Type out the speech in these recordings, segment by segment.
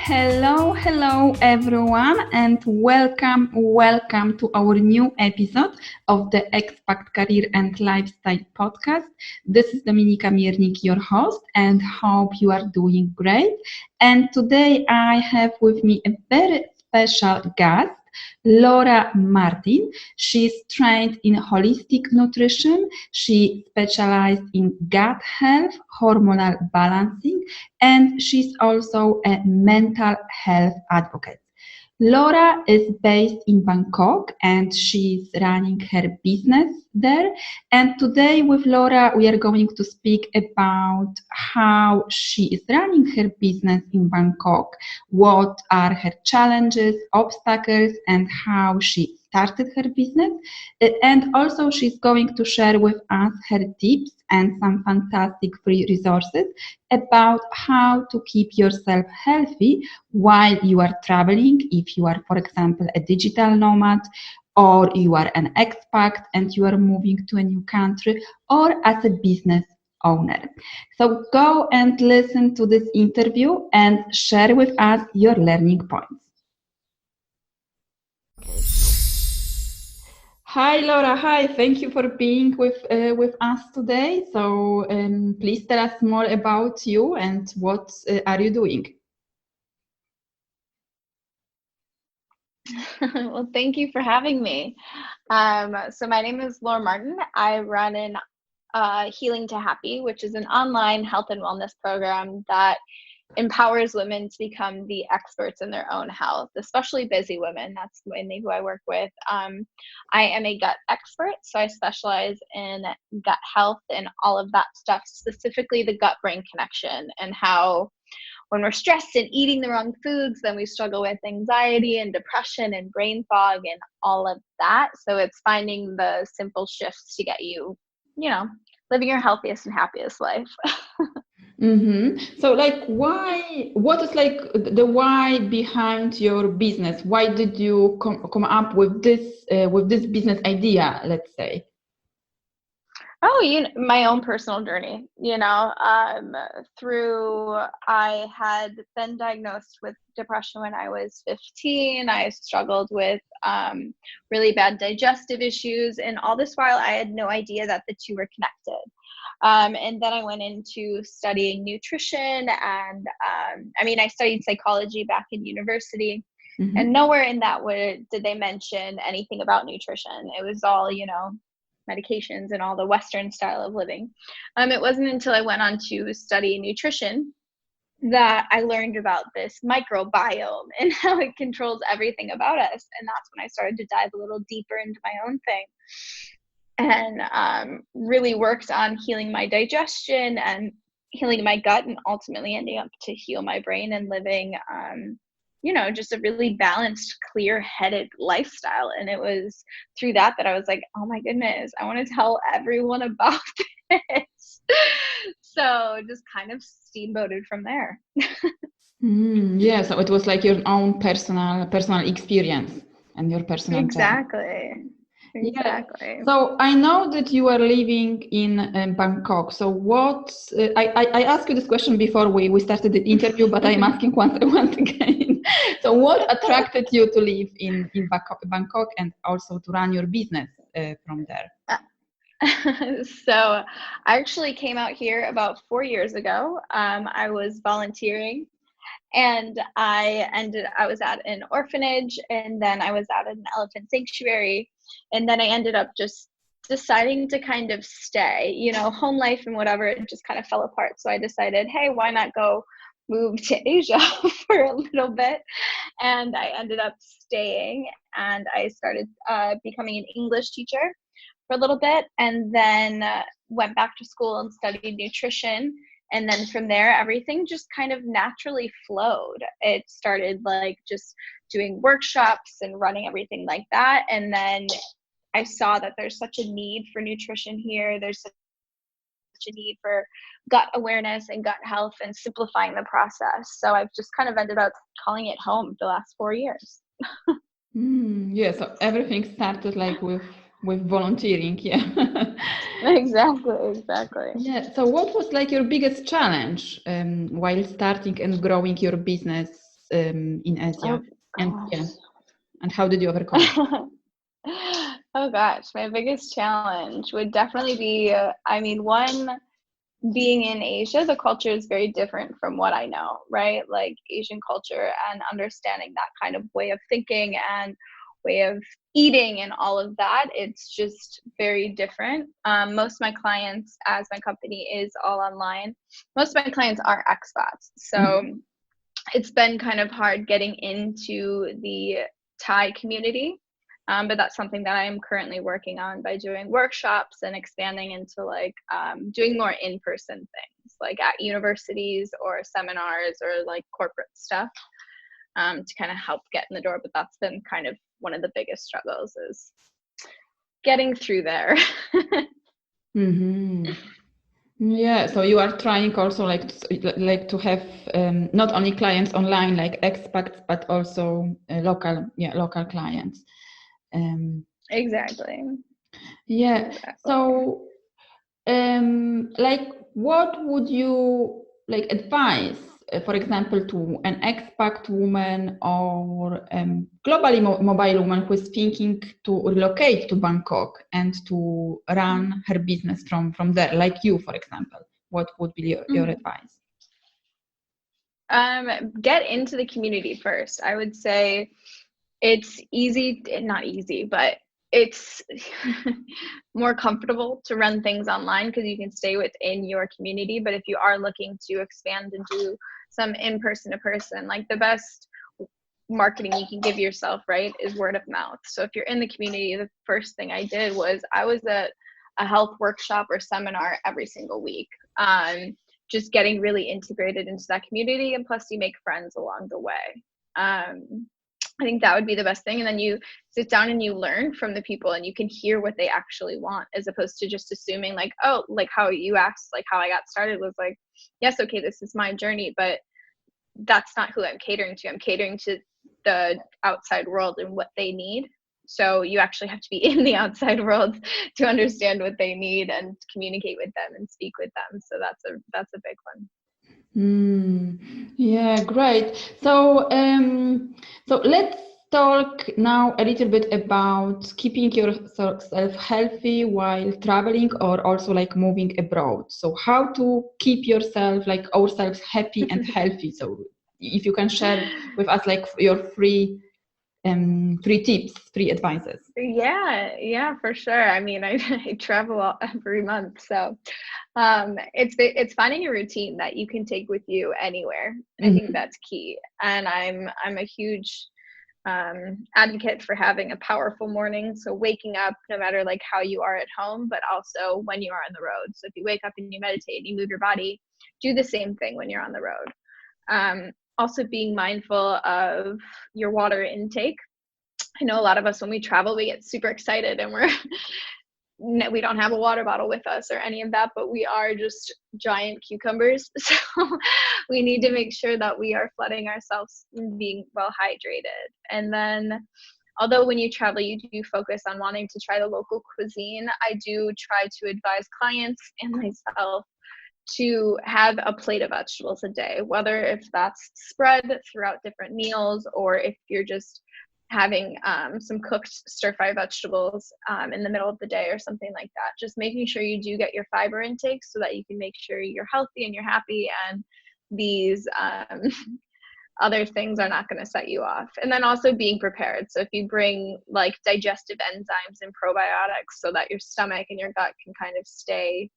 Hello everyone, and welcome to our new episode of the Expat Career and Lifestyle podcast. This is Dominika Miernik, your host, and hope you are doing great. And today I have with me a very special guest, Laura Martin. She's trained in holistic nutrition. She specialized in gut health, hormonal balancing, and she's also a mental health advocate. Laura is based in Bangkok and she's running her business there. And today with Laura, we are going to speak about how she is running her business in Bangkok, what are her challenges, obstacles, and how she started her business. And also she's going to share with us her tips and some fantastic free resources about how to keep yourself healthy while you are traveling, if you are, for example, a digital nomad, or you are an expat and you are moving to a new country, or as a business owner. So go and listen to this interview and share with us your learning points. Hi Laura, hi. Thank you for being with us today. So please tell us more about you and what are you doing? Well, thank you for having me. So my name is Laura Martin. I run an Healing to Happy, which is an online health and wellness program that empowers women to become the experts in their own health, especially busy women. That's mainly who I work with. I am a gut expert, so I specialize in gut health and all of that stuff, specifically the gut-brain connection and how when we're stressed and eating the wrong foods, then we struggle with anxiety and depression and brain fog and all of that. So it's finding the simple shifts to get you, living your healthiest and happiest life. Mm-hmm. So what is like the why behind your business? Why did you come up with this business idea, let's say? Oh, my own personal journey, I had been diagnosed with depression when I was 15. I struggled with really bad digestive issues, and all this while I had no idea that the two were connected. And then I went into studying nutrition, and I studied psychology back in university. Mm-hmm. And nowhere in that did they mention anything about nutrition. It was all, medications and all the Western style of living. It wasn't until I went on to study nutrition that I learned about this microbiome and how it controls everything about us. And that's when I started to dive a little deeper into my own thing and really worked on healing my digestion and healing my gut, and ultimately ending up to heal my brain and living just a really balanced, clear-headed lifestyle. And it was through that I was like, oh my goodness, I want to tell everyone about this. So just kind of steamboated from there. Yeah, so it was like your own personal experience and your personal Exactly. Yeah. So I know that you are living in Bangkok. So what I asked you this question before we started the interview, but I'm asking once again. So what attracted you to live in Bangkok and also to run your business from there? So I actually came out here about 4 years ago. I was volunteering. And I was at an orphanage, and then I was out at an elephant sanctuary. And then I ended up just deciding to kind of stay, home life and whatever, it just kind of fell apart. So I decided, hey, why not go move to Asia for a little bit? And I ended up staying, and I started becoming an English teacher for a little bit, and then went back to school and studied nutrition. And then from there, everything just kind of naturally flowed. It started like just doing workshops and running everything like that. And then I saw that there's such a need for nutrition here. There's such a need for gut awareness and gut health and simplifying the process. So I've just kind of ended up calling it home the last 4 years. Yeah, so everything started like with volunteering, yeah. Exactly. Yeah, so what was like your biggest challenge while starting and growing your business in Asia? Oh And gosh. yeah, and how did you overcome it? Oh gosh, my biggest challenge would definitely be, I mean, one, being in Asia, the culture is very different from what I know, right? Like Asian culture and understanding that kind of way of thinking and way of eating and all of that, it's just very different. Most of my clients, as my company is all online, most of my clients are expats. So Mhm. it's been kind of hard getting into the Thai community. But that's something that I'm currently working on by doing workshops and expanding into like doing more in-person things, like at universities or seminars or like corporate stuff, to kind of help get in the door. But that's been kind of one of the biggest struggles, is getting through there. Mm-hmm. Yeah, so you are trying also like to have not only clients online like expats, but also local clients. Um, Exactly. yeah. Exactly. So like what would you like advise, for example, to an expat woman or globally mobile woman who is thinking to relocate to Bangkok and to run her business from there, like you, for example? What would be your Mhm. advice? Get into the community first. I would say it's easy, not easy, but it's more comfortable to run things online because you can stay within your community. But if you are looking to expand and do some in-person to person, like the best marketing you can give yourself, right, is word of mouth. So if you're in the community, the first thing I did was I was at a health workshop or seminar every single week. Just getting really integrated into that community, and plus you make friends along the way. I think that would be the best thing. And then you sit down and you learn from the people and you can hear what they actually want, as opposed to just assuming like, oh, like how you asked, like how I got started was like, yes, okay, this is my journey, but that's not who I'm catering to. I'm catering to the outside world and what they need. So you actually have to be in the outside world to understand what they need and communicate with them and speak with them. So that's a big one. Yeah, great. So, so let's talk now a little bit about keeping yourself healthy while traveling or also like moving abroad. So, how to keep yourself, like ourselves, happy and healthy. So, if you can share with us like your free tips, free advices. Yeah, for sure. I mean, I travel every month, so it's finding a routine that you can take with you anywhere. I think Mhm. that's key. And I'm a huge advocate for having a powerful morning. So waking up, no matter like how you are at home, but also when you are on the road. So if you wake up and you meditate and you move your body, do the same thing when you're on the road. Also being mindful of your water intake. I know a lot of us, when we travel, we get super excited and we don't have a water bottle with us or any of that, but we are just giant cucumbers. So we need to make sure that we are flooding ourselves and being well hydrated. And then, although when you travel, you do focus on wanting to try the local cuisine, I do try to advise clients and myself to have a plate of vegetables a day, whether if that's spread throughout different meals or if you're just having some cooked stir fry vegetables in the middle of the day or something like that. Just making sure you do get your fiber intake so that you can make sure you're healthy and you're happy, and these other things are not going to set you off. And then also being prepared. So if you bring like digestive enzymes and probiotics so that your stomach and your gut can kind of stay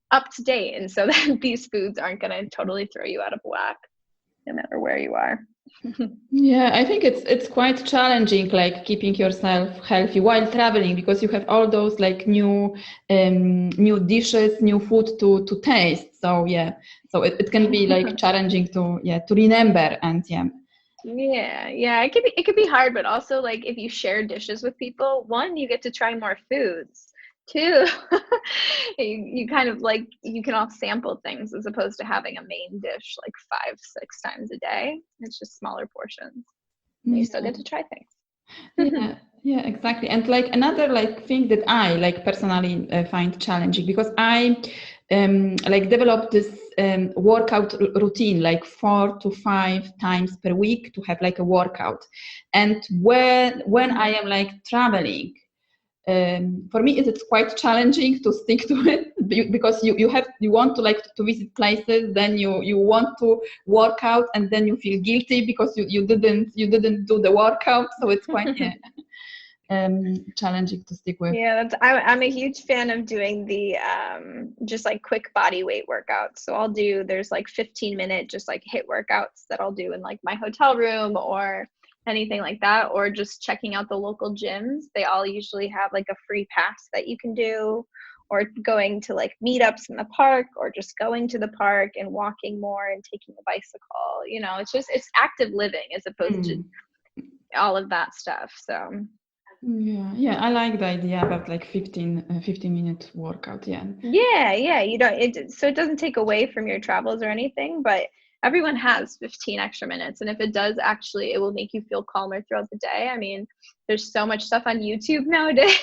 up to date, and so that these foods aren't going to totally throw you out of whack no matter where you are. Yeah, I think it's quite challenging, like keeping yourself healthy while traveling, because you have all those like new dishes, new food to taste. So yeah, so it can be like challenging to remember and yeah. Yeah, it could be hard, but also like if you share dishes with people, one, you get to try more foods. Two, you kind of like you can all sample things as opposed to having a main dish like 5, 6 times a day. It's just smaller portions. And you still Yeah. get to try things. Yeah, Yeah, exactly. And like another like thing that I like personally find challenging, because I like developed this workout routine like 4 to 5 times per week to have like a workout. And when I am like traveling, for me it's quite challenging to stick to it because you want to like to visit places, then you want to work out, and then you feel guilty because you didn't do the workout, so it's quite challenging to stick with. Yeah, I'm a huge fan of doing the just like quick body weight workouts. So there's like 15-minute just like HIIT workouts that I'll do in like my hotel room or anything like that, or just checking out the local gyms. They all usually have like a free pass that you can do, or going to like meetups in the park, or just going to the park and walking more and taking a bicycle. It's active living as opposed to all of that stuff. So Yeah, I like the idea about like 15-minute workout. yeah, so it doesn't take away from your travels or anything, but everyone has 15 extra minutes, and if it does, actually it will make you feel calmer throughout the day. I mean, there's so much stuff on YouTube nowadays.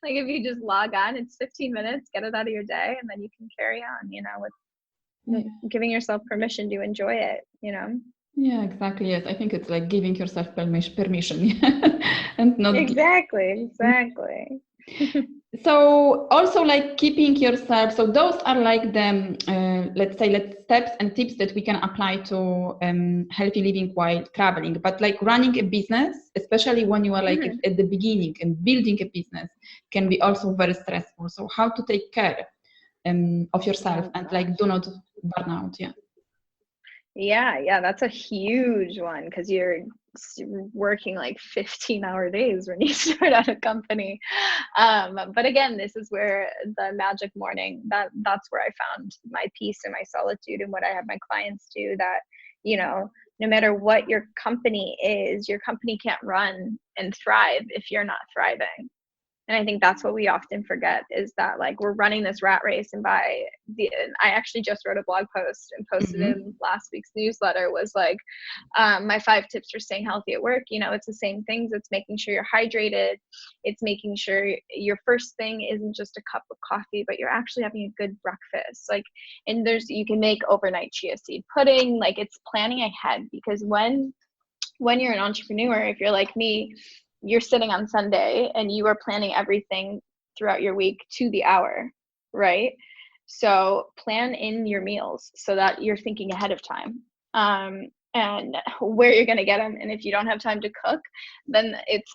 Like if you just log on, it's 15 minutes, get it out of your day, and then you can carry on, with giving yourself permission to enjoy it. Yeah, exactly. Yes, I think it's like giving yourself permission, and not. Exactly. So also like keeping yourself. So those are like the let's say steps and tips that we can apply to healthy living while traveling. But like running a business, especially when you are like at the beginning and building a business, can be also very stressful. So how to take care of yourself and like do not burn out. Yeah, that's a huge one because you're working like 15-hour days when you start out a company. But again, this is where the magic morning, that's where I found my peace and my solitude, and what I have my clients do, that, no matter what your company is, your company can't run and thrive if you're not thriving. And I think that's what we often forget, is that like we're running this rat race. And I actually just wrote a blog post and posted in last week's newsletter, was like my 5 tips for staying healthy at work. It's the same things. It's making sure you're hydrated. It's making sure your first thing isn't just a cup of coffee, but you're actually having a good breakfast. Like, and you can make overnight chia seed pudding. Like, it's planning ahead, because when you're an entrepreneur, if you're like me, you're sitting on Sunday and you are planning everything throughout your week to the hour, right? So plan in your meals so that you're thinking ahead of time, and where you're going to get them. And if you don't have time to cook, then it's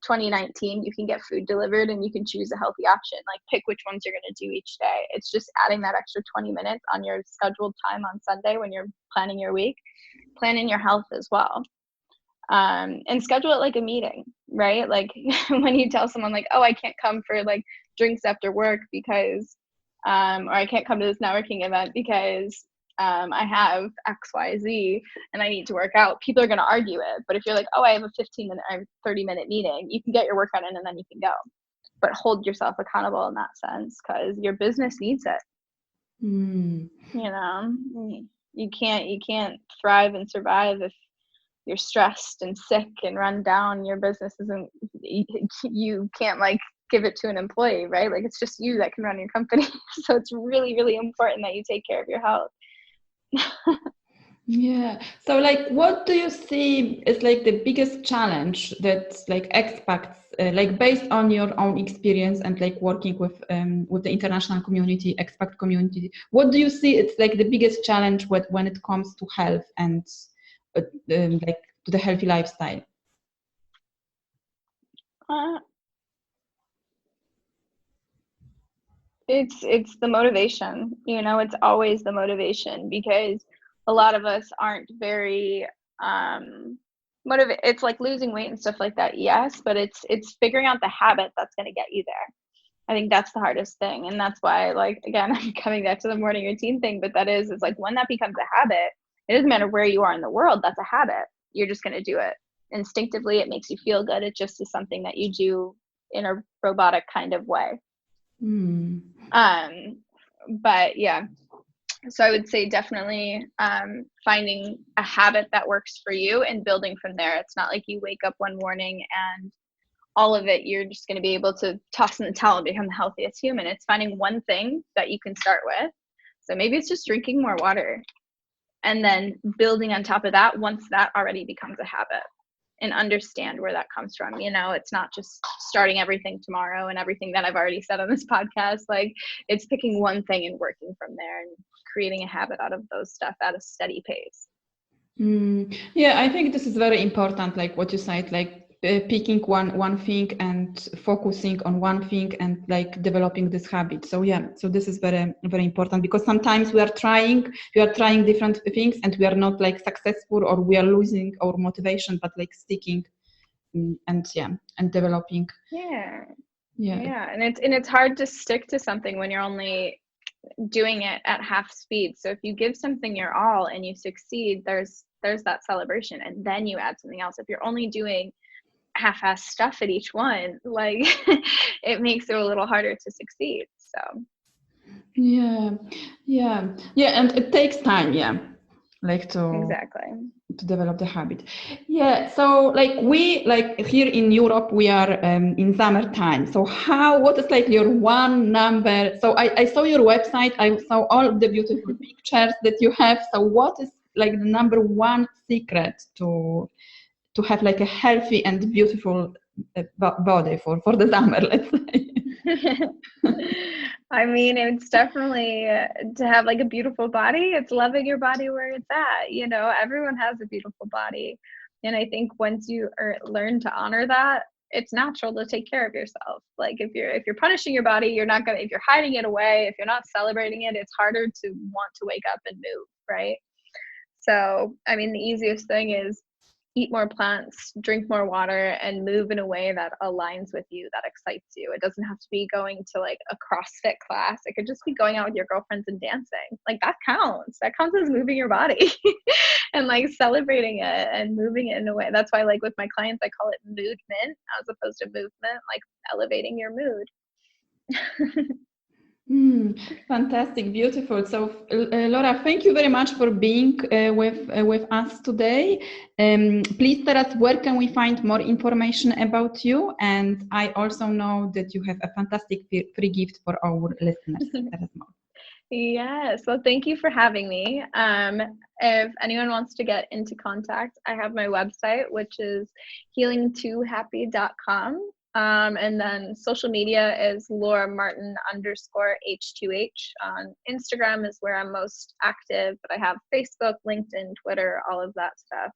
2019, you can get food delivered and you can choose a healthy option. Like, pick which ones you're going to do each day. It's just adding that extra 20 minutes on your scheduled time on Sunday when you're planning your week. Plan in your health as well. And schedule it like a meeting, right? Like when you tell someone like, oh, I can't come for like drinks after work because, or I can't come to this networking event because I have XYZ and I need to work out, people are going to argue it. But if you're like, oh, I have a 15-minute or 30-minute meeting, you can get your workout in and then you can go. But hold yourself accountable in that sense, because your business needs it. You can't thrive and survive if you're stressed and sick and run down. Your business isn't, you can't like give it to an employee, right? Like, it's just you that can run your company. So it's really, really important that you take care of your health. Yeah. So like, what do you see is like the biggest challenge that like expats, like based on your own experience and like working with the international community, expat community, what do you see it's like the biggest challenge when it comes to health and like to the healthy lifestyle? It's the motivation. It's always the motivation, because a lot of us aren't very motivated. It's like losing weight and stuff like that, yes, but it's figuring out the habit that's going to get you there. I think that's the hardest thing. And that's why, like, again, I'm coming back to the morning routine thing, but it's like when that becomes a habit, it doesn't matter where you are in the world, that's a habit. You're just going to do it instinctively. It makes you feel good. It just is something that you do in a robotic kind of way. But yeah, So I would say definitely finding a habit that works for you and building from there. It's not like you wake up one morning and all of it, you're just going to be able to toss in the towel and become the healthiest human. It's finding one thing that you can start with. So maybe it's just drinking more water, and then building on top of that once that already becomes a habit, and understand where that comes from. It's not just starting everything tomorrow and everything that I've already said on this podcast. Like, it's picking one thing and working from there and creating a habit out of those stuff at a steady pace. Yeah, I think this is very important, like what you said, like picking one thing and focusing on one thing and like developing this habit. So yeah, so this is very, very important, because sometimes we are trying different things and we are not like successful, or we are losing our motivation, but like sticking and developing. Yeah. And it's hard to stick to something when you're only doing it at half speed. So if you give something your all and you succeed, there's that celebration, and then you add something else. If you're only doing half-assed stuff at each one, like it makes it a little harder to succeed. So and it takes time, like to develop the habit. So like we, like here in Europe, we are in summertime. So what is like your one number? So I saw your website, I saw all the beautiful pictures that you have. So what is like the number one secret to have like a healthy and beautiful body for the summer, let's say? I mean, it's definitely to have like a beautiful body. It's loving your body where it's at. Everyone has a beautiful body, and I think once you learn to honor that, it's natural to take care of yourself. Like if you're punishing your body, you're not gonna. If you're hiding it away, if you're not celebrating it, it's harder to want to wake up and move, right? So, I mean, the easiest thing is eat more plants, drink more water, and move in a way that aligns with you, that excites you. It doesn't have to be going to like a CrossFit class. It could just be going out with your girlfriends and dancing. Like that counts. That counts as moving your body and like celebrating it and moving it in a way. That's why, like with my clients, I call it movement as opposed to movement, like elevating your mood. Fantastic, beautiful. So, Laura, thank you very much for being with us today. Please tell us, where can we find more information about you? And I also know that you have a fantastic free gift for our listeners as well. Yes, well, thank you for having me. If anyone wants to get into contact, I have my website, which is healing2happy.com. And then social media is Laura Martin _H2H. On Instagram is where I'm most active, but I have Facebook, LinkedIn, Twitter, all of that stuff.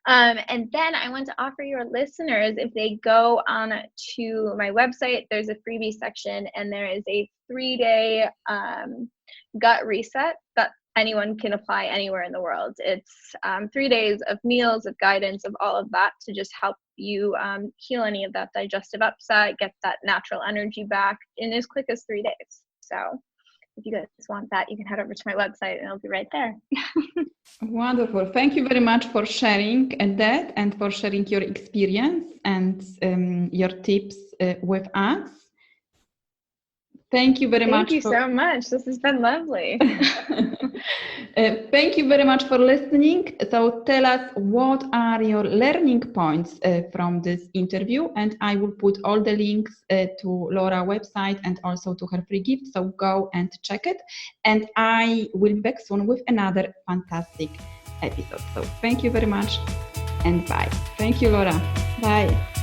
And then I want to offer your listeners, if they go on to my website, there's a freebie section, and there is a 3-day gut reset that anyone can apply anywhere in the world. It's 3 days of meals, of guidance, of all of that to just help you heal any of that digestive upset, get that natural energy back in as quick as 3 days. So if you guys want that, you can head over to my website and it'll be right there. Wonderful. Thank you very much for sharing that and for sharing your experience and your tips with us. Thank you very much. Thank you so much. This has been lovely. Thank you very much for listening. So tell us, what are your learning points from this interview? And I will put all the links to Laura's website and also to her free gift. So go and check it. And I will be back soon with another fantastic episode. So thank you very much and bye. Thank you, Laura. Bye.